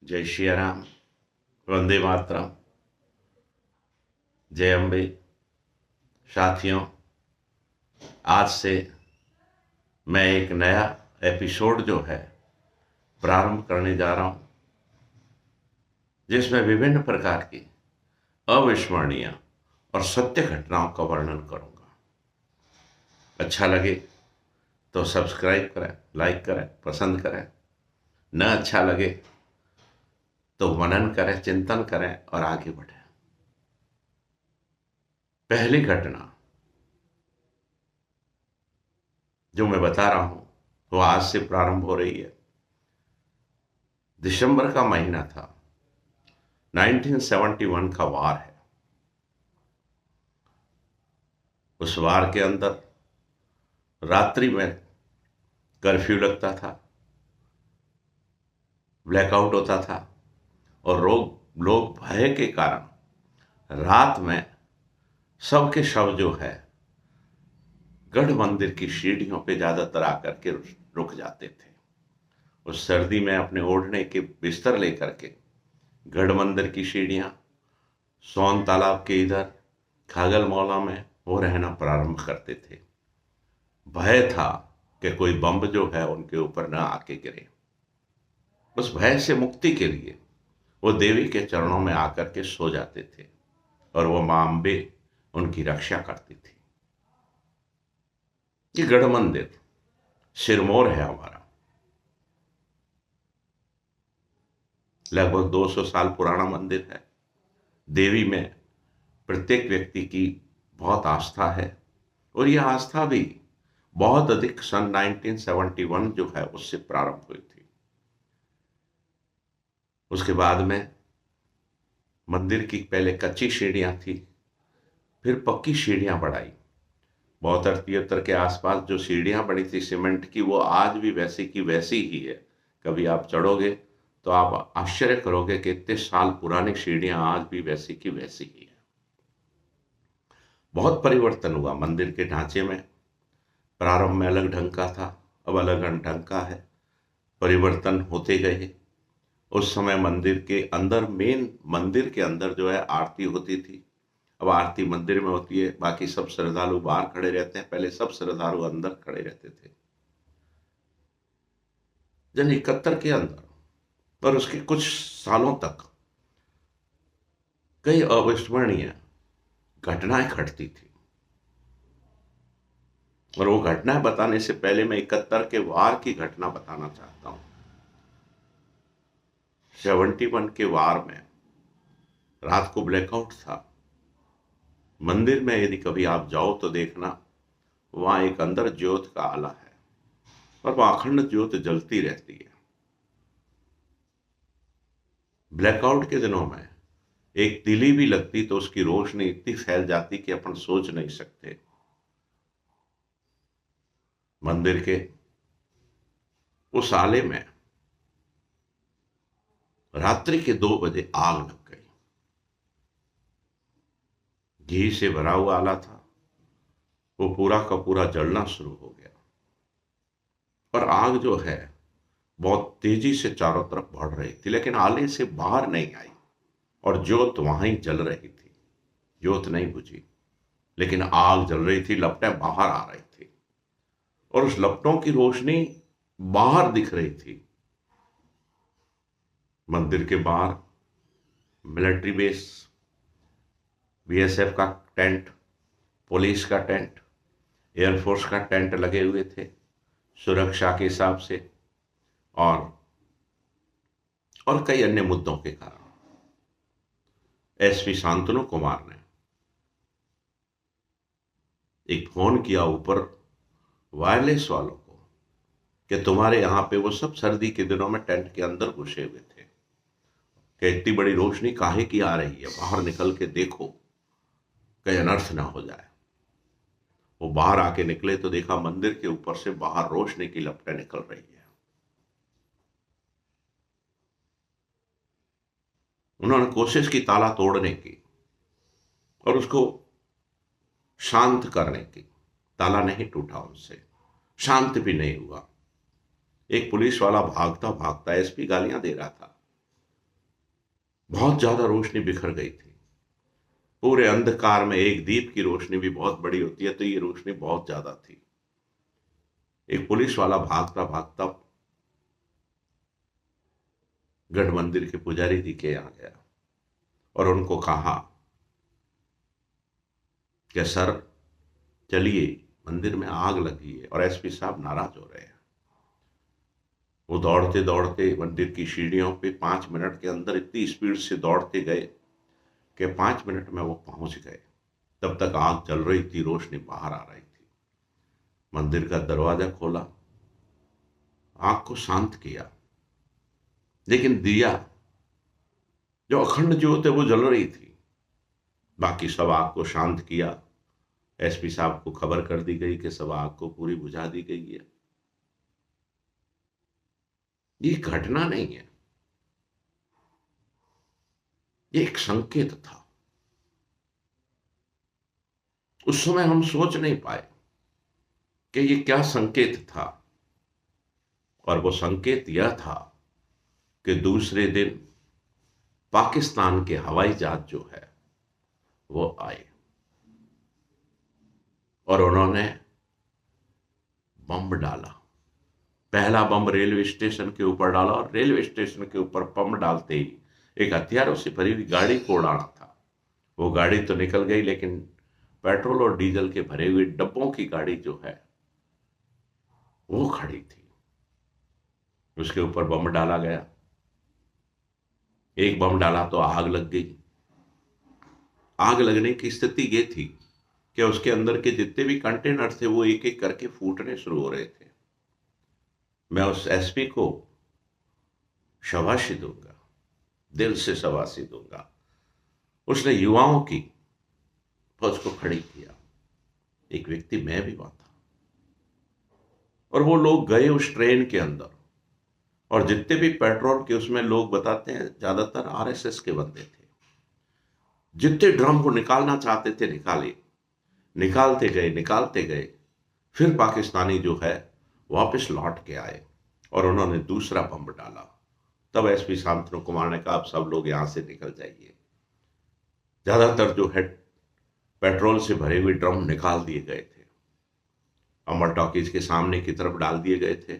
जय श्री राम। वंदे मातरम। जय अम्बे। साथियों, आज से मैं एक नया एपिसोड जो है प्रारंभ करने जा रहा हूं, जिसमें विभिन्न प्रकार की अविस्मरणीय और सत्य घटनाओं का वर्णन करूंगा। अच्छा लगे तो सब्सक्राइब करें, लाइक करें, पसंद करें। न अच्छा लगे तो मनन करें, चिंतन करें और आगे बढ़ें। पहली घटना जो मैं बता रहा हूं वो आज से प्रारंभ हो रही है। दिसंबर का महीना था, 1971 का वार है। उस वार के अंदर रात्रि में कर्फ्यू लगता था, ब्लैकआउट होता था और लोग भय के कारण रात में सबके शव जो है गढ़ मंदिर की सीढ़ियों पे ज्यादातर आकर के रुक जाते थे। उस सर्दी में अपने ओढ़ने के बिस्तर लेकर के गढ़ मंदिर की सीढ़ियां, सोन तालाब के इधर खागल मौला में वो रहना प्रारंभ करते थे। भय था कि कोई बम जो है उनके ऊपर न आके गिरे। उस भय से मुक्ति के लिए वो देवी के चरणों में आकर के सो जाते थे और वो मां अम्बे उनकी रक्षा करती थी। ये गढ़ मंदिर सिरमौर है हमारा, लगभग 200 साल पुराना मंदिर है। देवी में प्रत्येक व्यक्ति की बहुत आस्था है और यह आस्था भी बहुत अधिक सन 1971 जो है उससे प्रारंभ हुई थी। उसके बाद में मंदिर की पहले कच्ची सीढ़ियां थी, फिर पक्की सीढ़ियां बढ़ाई। 72-73 के आसपास जो सीढ़ियां बनी थी सीमेंट की, वो आज भी वैसी की वैसी ही है। कभी आप चढ़ोगे तो आप आश्चर्य करोगे कि इतने साल पुरानी सीढ़ियां आज भी वैसी की वैसी ही है। बहुत परिवर्तन हुआ मंदिर के ढांचे में। प्रारंभ में अलग ढंग का था, अब अलग ढंग का है। परिवर्तन होते गए। उस समय मंदिर के अंदर, मेन मंदिर के अंदर जो है आरती होती थी। अब आरती मंदिर में होती है, बाकी सब श्रद्धालु बाहर खड़े रहते हैं। पहले सब श्रद्धालु अंदर खड़े रहते थे। जन 71 के अंदर और उसके कुछ सालों तक कई अविस्मरणीय घटनाएं घटती थी। और वो घटनाएं बताने से पहले मैं 71 के वार की घटना बताना चाहता हूं। 71 के वार में रात को ब्लैकआउट था। मंदिर में यदि कभी आप जाओ तो देखना, वहां एक अंदर ज्योत का आला है और वहां अखंड ज्योत जलती रहती है। ब्लैकआउट के दिनों में एक तिली भी लगती तो उसकी रोशनी इतनी फैल जाती कि अपन सोच नहीं सकते। मंदिर के उस आले में रात्रि के 2 बजे आग लग गई। घी से भरा हुआ आला था, वो पूरा का पूरा जलना शुरू हो गया और आग जो है बहुत तेजी से चारों तरफ बढ़ रही थी, लेकिन आले से बाहर नहीं आई और ज्योत वहां ही जल रही थी। ज्योत नहीं बुझी, लेकिन आग जल रही थी, लपटें बाहर आ रही थी और उस लपटों की रोशनी बाहर दिख रही थी। मंदिर के बाहर मिलिट्री बेस, बीएसएफ का टेंट, पुलिस का टेंट, एयरफोर्स का टेंट लगे हुए थे सुरक्षा के हिसाब से और कई अन्य मुद्दों के कारण एसपी शांतनु कुमार ने एक फोन किया ऊपर वायरलेस वालों को कि तुम्हारे यहां पे वो सब सर्दी के दिनों में टेंट के अंदर घुसे हुए थे कि इतनी बड़ी रोशनी काहे की आ रही है, बाहर निकल के देखो कहीं अनर्थ ना हो जाए। वो बाहर आके निकले तो देखा मंदिर के ऊपर से बाहर रोशनी की लपटें निकल रही है। उन्होंने कोशिश की ताला तोड़ने की और उसको शांत करने की। ताला नहीं टूटा उनसे, शांत भी नहीं हुआ। एक पुलिस वाला भागता भागता, एसपी गालियां दे रहा था, बहुत ज्यादा रोशनी बिखर गई थी। पूरे अंधकार में एक दीप की रोशनी भी बहुत बड़ी होती है, तो ये रोशनी बहुत ज्यादा थी। एक पुलिस वाला भागता भागता गढ़ मंदिर के पुजारी जी के यहाँ गया और उनको कहा कि सर चलिए, मंदिर में आग लगी है और एसपी साहब नाराज हो रहे हैं। वो दौड़ते दौड़ते मंदिर की सीढ़ियों पे 5 मिनट के अंदर इतनी स्पीड से दौड़ते गए कि 5 मिनट में वो पहुंच गए। तब तक आग जल रही थी, रोशनी बाहर आ रही थी। मंदिर का दरवाजा खोला, आग को शांत किया, लेकिन दिया जो अखंड ज्योत है वो जल रही थी। बाकी सब आग को शांत किया। एसपी साहब को खबर कर दी गई कि सब आग को पूरी बुझा दी गई है। ये घटना नहीं है, ये एक संकेत था। उस समय हम सोच नहीं पाए कि ये क्या संकेत था, और वो संकेत यह था कि दूसरे दिन पाकिस्तान के हवाई जहाज जो है वो आए और उन्होंने बम डाला। पहला बम रेलवे स्टेशन के ऊपर डाला और रेलवे स्टेशन के ऊपर बम डालते ही एक हथियारों से भरी हुई गाड़ी को उड़ाना था। वो गाड़ी तो निकल गई, लेकिन पेट्रोल और डीजल के भरे हुए डब्बों की गाड़ी जो है वो खड़ी थी। उसके ऊपर बम डाला गया। एक बम डाला तो आग लग गई। आग लगने की स्थिति ये थी कि उसके अंदर के जितने भी कंटेनर थे वो एक एक करके फूटने शुरू हो रहे थे। मैं उस एसपी को शाबाशी दूंगा, दिल से शाबाशी दूंगा। उसने युवाओं की फौज को खड़ी किया। एक व्यक्ति मैं भी वहां था, और वो लोग गए उस ट्रेन के अंदर, और जितने भी पेट्रोल के उसमें लोग बताते हैं ज्यादातर आरएसएस के बंदे थे। जितने ड्रम को निकालना चाहते थे निकाले, निकालते गए निकालते गए। फिर पाकिस्तानी जो है वापस लौट के आए और उन्होंने दूसरा बम डाला। तब एसपी शांतनु कुमार ने कहा, अब सब लोग यहां से निकल जाइए। ज्यादातर जो है पेट्रोल से भरे हुए ड्रम निकाल दिए गए थे, अमर टॉकीज के सामने की तरफ डाल दिए गए थे।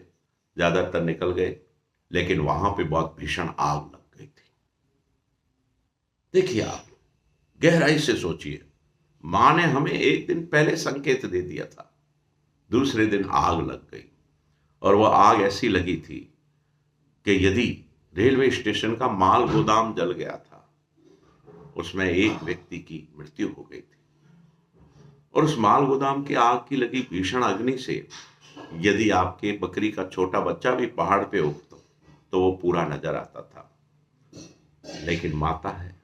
ज्यादातर निकल गए, लेकिन वहां पे बहुत भीषण आग लग गई थी। देखिए, आप गहराई से सोचिए, मां ने हमें एक दिन पहले संकेत दे दिया था, दूसरे दिन आग लग गई। और वह आग ऐसी लगी थी कि यदि रेलवे स्टेशन का माल गोदाम जल गया था, उसमें एक व्यक्ति की मृत्यु हो गई थी। और उस माल गोदाम की आग की लगी भीषण अग्नि से यदि आपके बकरी का छोटा बच्चा भी पहाड़ पे उगता तो वो पूरा नजर आता था। लेकिन माता है,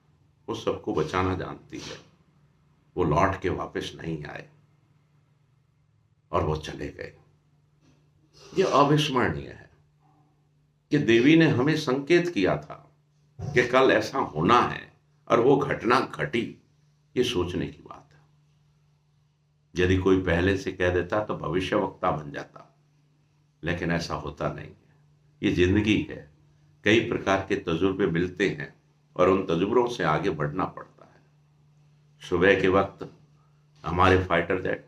वो सबको बचाना जानती है। वो लौट के वापस नहीं आए और वो चले गए। ये अविस्मरणीय है कि देवी ने हमें संकेत किया था कि कल ऐसा होना है, और वो घटना घटी। ये सोचने की बात है। यदि कोई पहले से कह देता तो भविष्यवक्ता बन जाता, लेकिन ऐसा होता नहीं है। ये जिंदगी है, कई प्रकार के तजुर्बे मिलते हैं और उन तजुर्बों से आगे बढ़ना पड़ता है। सुबह के वक्त हमारे फाइटर जेट,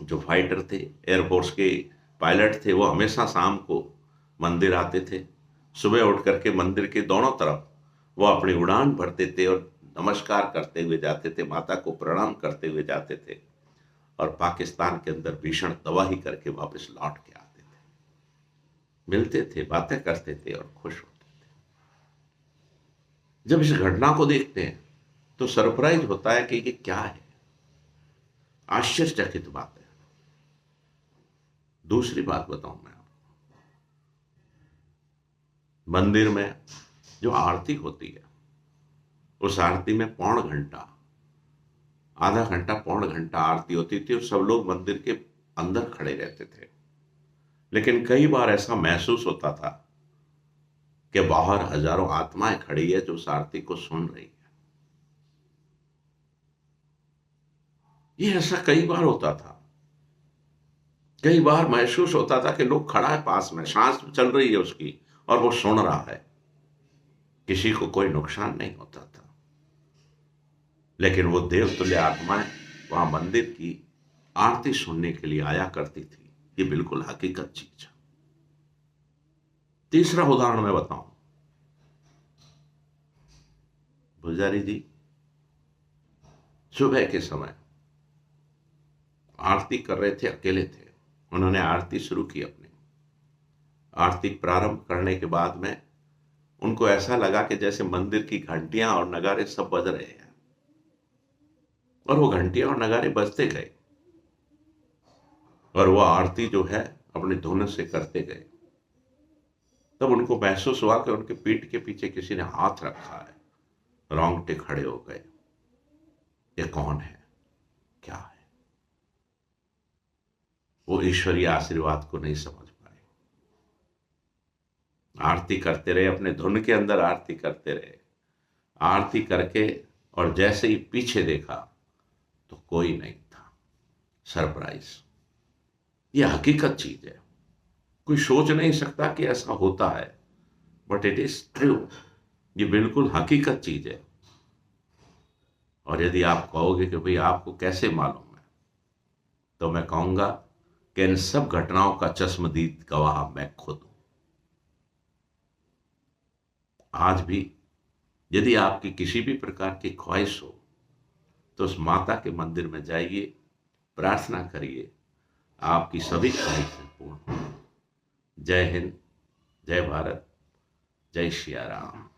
जो फाइटर थे, एयरफोर्स के पायलट थे, वो हमेशा शाम को मंदिर आते थे। सुबह उठ करके मंदिर के दोनों तरफ वो अपनी उड़ान भरते थे और नमस्कार करते हुए जाते थे, माता को प्रणाम करते हुए जाते थे, और पाकिस्तान के अंदर भीषण तबाही करके वापस लौट के आते थे। मिलते थे, बातें करते थे और खुश होते थे। जब इस घटना को देखते हैं तो सरप्राइज होता है कि ये क्या है। आश्चर्यचकित बात है। दूसरी बात बताऊं मैं आपको, मंदिर में जो आरती होती है, उस आरती में पौन घंटा, आधा घंटा पौन घंटा आरती होती थी, और सब लोग मंदिर के अंदर खड़े रहते थे। लेकिन कई बार ऐसा महसूस होता था कि बाहर हजारों आत्माएं खड़ी है जो उस आरती को सुन रही है। ये ऐसा कई बार होता था। कई बार महसूस होता था कि लोग खड़ा है पास में, सांस चल रही है उसकी, और वो सुन रहा है किसी को कोई नुकसान नहीं होता था, लेकिन वो देवतुल्य आत्माएं वहां मंदिर की आरती सुनने के लिए आया करती थी। ये बिल्कुल हकीकत चीज है। तीसरा उदाहरण मैं बताऊं। पुजारी जी सुबह के समय आरती कर रहे थे, अकेले थे। उन्होंने आरती शुरू की। अपनी आरती प्रारंभ करने के बाद में उनको ऐसा लगा कि जैसे मंदिर की घंटियां और नगारे सब बज रहे हैं, और वो घंटियां और नगारे बजते गए और वो आरती जो है अपनी धुन से करते गए। तब उनको महसूस हुआ कि उनके पीठ के पीछे किसी ने हाथ रखा है। रोंगटे खड़े हो गए। ये कौन है, क्या है? वो ईश्वरीय आशीर्वाद को नहीं समझ पाए। आरती करते रहे, अपने धुन के अंदर आरती करते रहे। आरती करके और जैसे ही पीछे देखा तो कोई नहीं था। सरप्राइज। ये हकीकत चीज है। कोई सोच नहीं सकता कि ऐसा होता है, बट इट इज ट्रू। ये बिल्कुल हकीकत चीज है। और यदि आप कहोगे कि भाई आपको कैसे मालूम है, तो मैं कहूंगा कि इन सब घटनाओं का चश्मदीद गवाह मैं खुद हूं। आज भी यदि आपकी किसी भी प्रकार की ख्वाहिश हो तो उस माता के मंदिर में जाइए, प्रार्थना करिए, आपकी सभी ख्वाहिशें पूर्ण हों। जय हिंद, जय भारत, जय श्री राम।